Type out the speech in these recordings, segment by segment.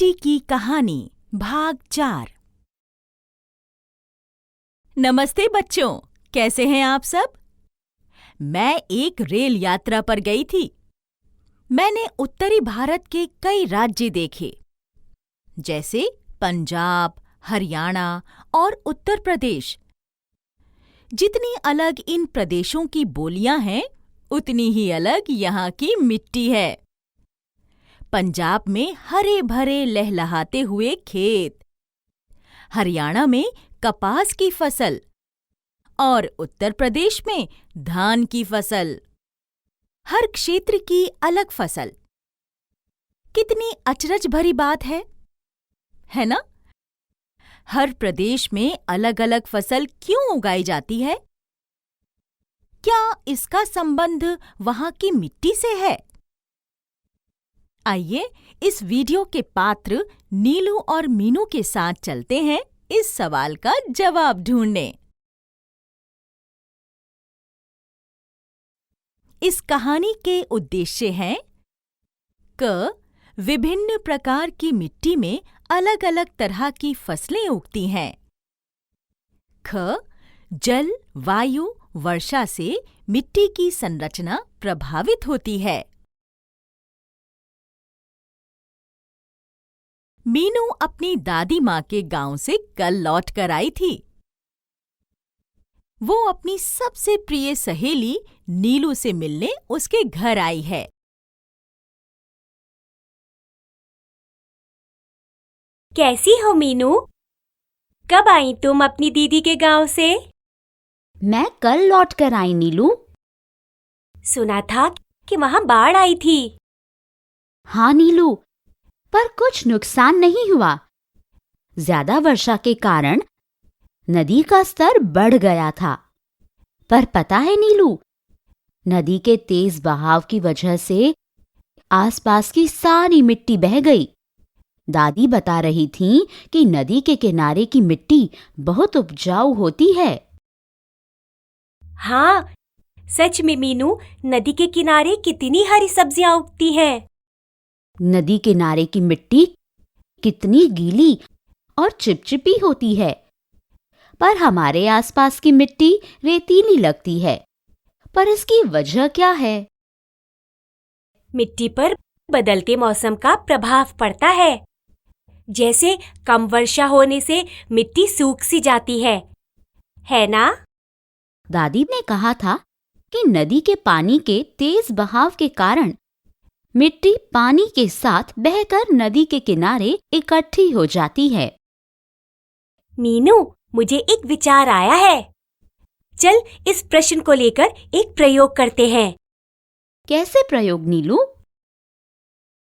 मिट्टी की कहानी भाग 4। नमस्ते बच्चों, कैसे हैं आप सब? मैं एक रेल यात्रा पर गई थी। मैंने उत्तरी भारत के कई राज्य देखे, जैसे पंजाब, हरियाणा और उत्तर प्रदेश। जितनी अलग इन प्रदेशों की बोलियां हैं, उतनी ही अलग यहाँ की मिट्टी है। पंजाब में हरे भरे लहलहाते हुए खेत, हरियाणा में कपास की फसल और उत्तर प्रदेश में धान की फसल। हर क्षेत्र की अलग फसल। कितनी अचरज भरी बात है ना? हर प्रदेश में अलग अलग फसल क्यों उगाई जाती है? क्या इसका संबंध वहां की मिट्टी से है? आइए इस वीडियो के पात्र नीलू और मीनू के साथ चलते हैं इस सवाल का जवाब ढूंढने। इस कहानी के उद्देश्य हैं: क. विभिन्न प्रकार की मिट्टी में अलग अलग तरह की फसलें उगती हैं। ख. जल, वायु, वर्षा से मिट्टी की संरचना प्रभावित होती है। मीनू अपनी दादी माँ के गांव से कल लौट कर आई थी। वो अपनी सबसे प्रिय सहेली नीलू से मिलने उसके घर आई है। कैसी हो मीनू? कब आई तुम अपनी दीदी के गांव से? मैं कल लौट कर आई नीलू। सुना था कि वहां बाढ़ आई थी। हाँ नीलू, पर कुछ नुकसान नहीं हुआ। ज्यादा वर्षा के कारण नदी का स्तर बढ़ गया था। पर पता है नीलू, नदी के तेज बहाव की वजह से आसपास की सारी मिट्टी बह गई। दादी बता रही थीं कि नदी के किनारे की मिट्टी बहुत उपजाऊ होती है। हाँ, सच में मीनू, नदी के किनारे कितनी हरी सब्जियां उगती हैं। नदी किनारे की मिट्टी कितनी गीली और चिपचिपी होती है, पर हमारे आसपास की मिट्टी रेतीली लगती है। पर इसकी वजह क्या है? मिट्टी पर बदलते मौसम का प्रभाव पड़ता है। जैसे कम वर्षा होने से मिट्टी सूख सी जाती है ना? दादी ने कहा था कि नदी के पानी के तेज बहाव के कारण मिट्टी पानी के साथ बहकर नदी के किनारे इकट्ठी हो जाती है। मीनू, मुझे एक विचार आया है। चल इस प्रश्न को लेकर एक प्रयोग करते हैं। कैसे प्रयोग नीलू?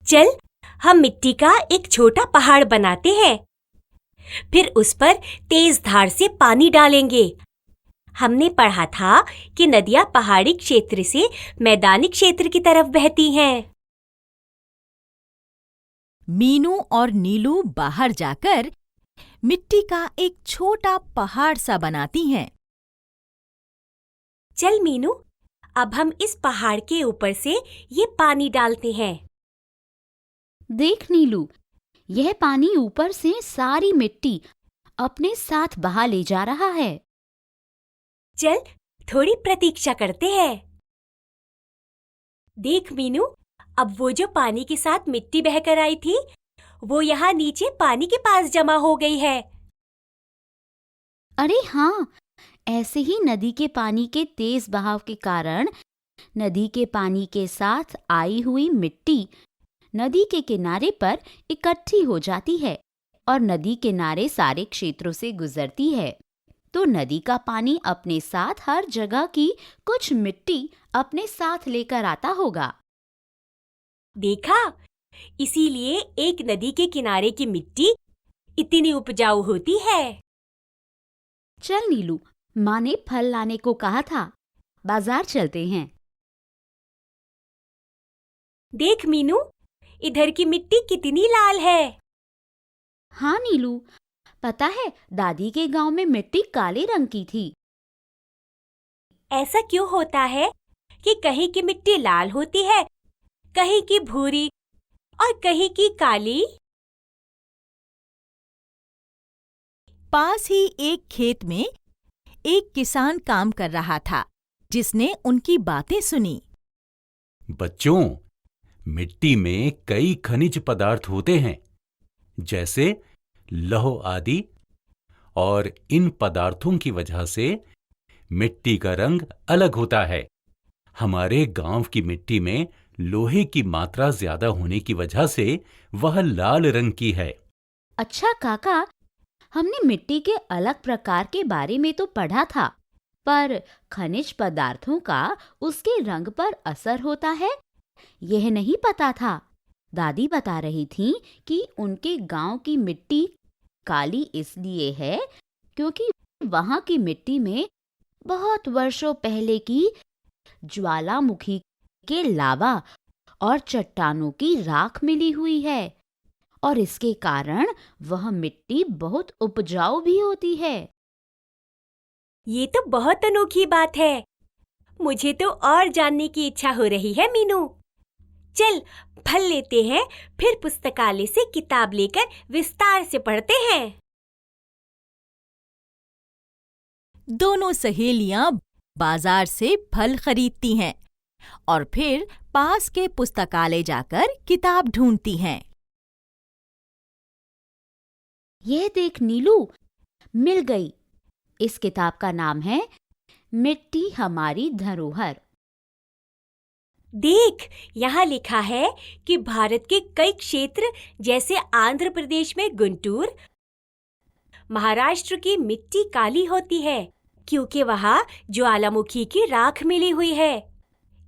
चल हम मिट्टी का एक छोटा पहाड़ बनाते हैं। फिर उस पर तेज धार से पानी डालेंगे। हमने पढ़ा था कि नदियां पहाड़ी क्षेत्र से मैदानी क्षेत्र की तरफ बहती हैं। मीनू और नीलू बाहर जाकर मिट्टी का एक छोटा पहाड़ सा बनाती हैं। चल मीनू, अब हम इस पहाड़ के ऊपर से ये पानी डालते हैं। देख नीलू, यह पानी ऊपर से सारी मिट्टी अपने साथ बहा ले जा रहा है। चल थोड़ी प्रतीक्षा करते हैं। देख मीनू, अब वो जो पानी के साथ मिट्टी बहकर आई थी, वो यहाँ नीचे पानी के पास जमा हो गई है। अरे हाँ, ऐसे ही नदी के पानी के तेज बहाव के कारण नदी के पानी के साथ आई हुई मिट्टी नदी के किनारे पर इकट्ठी हो जाती है और नदी किनारे सारे क्षेत्रों से गुजरती है। तो नदी का पानी अपने साथ हर जगह की कुछ मिट्टी अपने साथ लेकर आता होगा। देखा, इसीलिए एक नदी के किनारे की मिट्टी इतनी उपजाऊ होती है। चल नीलू, माँ ने फल लाने को कहा था, बाजार चलते हैं। देख मीनू, इधर की मिट्टी कितनी लाल है। हाँ नीलू, पता है दादी के गांव में मिट्टी काले रंग की थी। ऐसा क्यों होता है कि कहीं की मिट्टी लाल होती है, कहीं की भूरी और कहीं की काली? पास ही एक खेत में एक किसान काम कर रहा था, जिसने उनकी बातें सुनी। बच्चों, मिट्टी में कई खनिज पदार्थ होते हैं, जैसे लौह आदि, और इन पदार्थों की वजह से मिट्टी का रंग अलग होता है। हमारे गांव की मिट्टी में लोहे की मात्रा ज्यादा होने की वजह से वह लाल रंग की है। अच्छा काका, हमने मिट्टी के अलग प्रकार के बारे में तो पढ़ा था, पर खनिज पदार्थों का उसके रंग पर असर होता है, यह नहीं पता था। दादी बता रही थी कि उनके गांव की मिट्टी काली इसलिए है क्योंकि वहां की मिट्टी में बहुत वर्षों पहले की ज्वालामुखी के लावा और चट्टानों की राख मिली हुई है, और इसके कारण वह मिट्टी बहुत उपजाऊ भी होती है। ये तो बहुत अनोखी बात है। मुझे तो और जानने की इच्छा हो रही है मीनू। चल फल लेते हैं, फिर पुस्तकालय से किताब लेकर विस्तार से पढ़ते हैं। दोनों सहेलियां बाजार से फल खरीदती हैं और फिर पास के पुस्तकालय जाकर किताब ढूंढती हैं। यह देख नीलू, मिल गई। इस किताब का नाम है मिट्टी हमारी धरोहर। देख, यहाँ लिखा है कि भारत के कई क्षेत्र जैसे आंध्र प्रदेश में गुंटूर, महाराष्ट्र की मिट्टी काली होती है क्योंकि वहाँ ज्वालामुखी की राख मिली हुई है।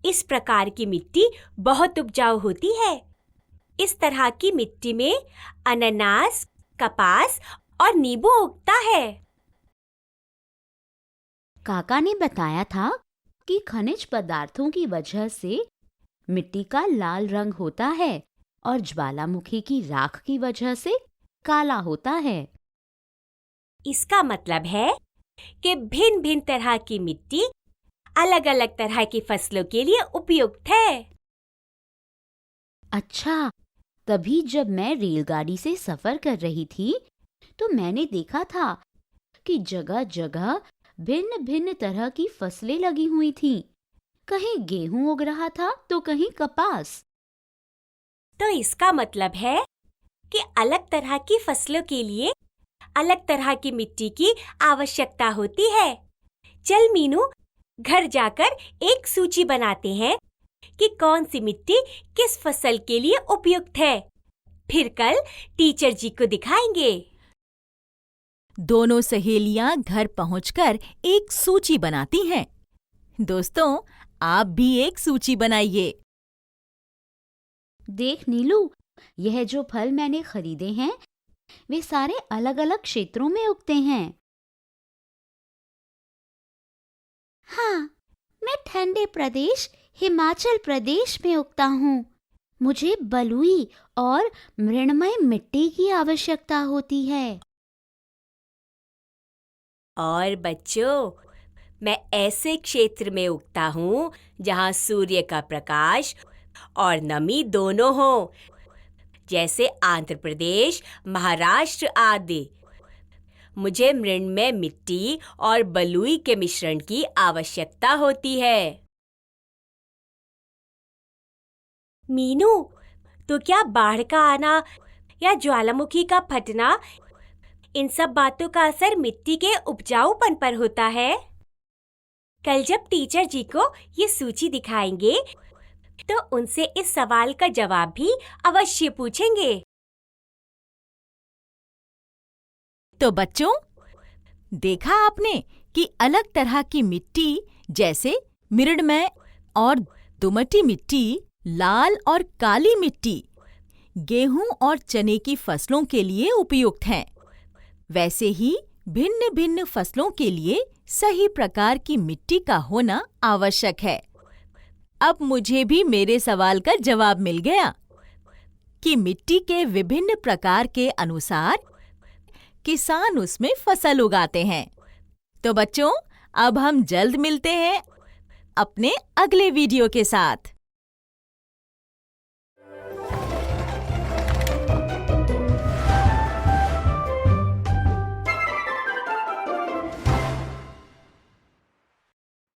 इस प्रकार की मिट्टी बहुत उपजाऊ होती है। इस तरह की मिट्टी में अनानास, कपास और नींबू उगता है। काका ने बताया था कि खनिज पदार्थों की वजह से मिट्टी का लाल रंग होता है और ज्वालामुखी की राख की वजह से काला होता है। इसका मतलब है कि भिन्न भिन्न तरह की मिट्टी अलग अलग तरह की फसलों के लिए उपयुक्त है। अच्छा, तभी जब मैं रेलगाड़ी से सफर कर रही थी तो मैंने देखा था कि जगह जगह भिन्न भिन्न तरह की फसलें लगी हुई थीं। कहीं गेहूं उग रहा था तो कहीं कपास। तो इसका मतलब है कि अलग तरह की फसलों के लिए अलग तरह की मिट्टी की आवश्यकता होती है। चल मीनू, घर जाकर एक सूची बनाते हैं कि कौन सी मिट्टी किस फसल के लिए उपयुक्त है। फिर कल टीचर जी को दिखाएंगे। दोनों सहेलियां घर पहुंचकर एक सूची बनाती हैं। दोस्तों, आप भी एक सूची बनाइए। देख नीलू, यह जो फल मैंने खरीदे हैं वे सारे अलग अलग क्षेत्रों में उगते हैं। हाँ, मैं ठंडे प्रदेश हिमाचल प्रदेश में उगता हूँ। मुझे बलुई और मृणमय मिट्टी की आवश्यकता होती है। और बच्चों, मैं ऐसे क्षेत्र में उगता हूँ जहाँ सूर्य का प्रकाश और नमी दोनों हो, जैसे आंध्र प्रदेश, महाराष्ट्र आदि। मुझे मृणमय मिट्टी और बलुई के मिश्रण की आवश्यकता होती है। मीनू, तो क्या बाढ़ का आना या ज्वालामुखी का फटना, इन सब बातों का असर मिट्टी के उपजाऊपन पर होता है? कल जब टीचर जी को ये सूची दिखाएंगे तो उनसे इस सवाल का जवाब भी अवश्य पूछेंगे। तो बच्चों, देखा आपने कि अलग तरह की मिट्टी जैसे मृणमय और दोमटी मिट्टी, लाल और काली मिट्टी गेहूं और चने की फसलों के लिए उपयुक्त हैं। वैसे ही भिन्न भिन्न फसलों के लिए सही प्रकार की मिट्टी का होना आवश्यक है। अब मुझे भी मेरे सवाल का जवाब मिल गया कि मिट्टी के विभिन्न प्रकार के अनुसार किसान उसमें फसल उगाते हैं। तो बच्चों, अब हम जल्द मिलते हैं अपने अगले वीडियो के साथ।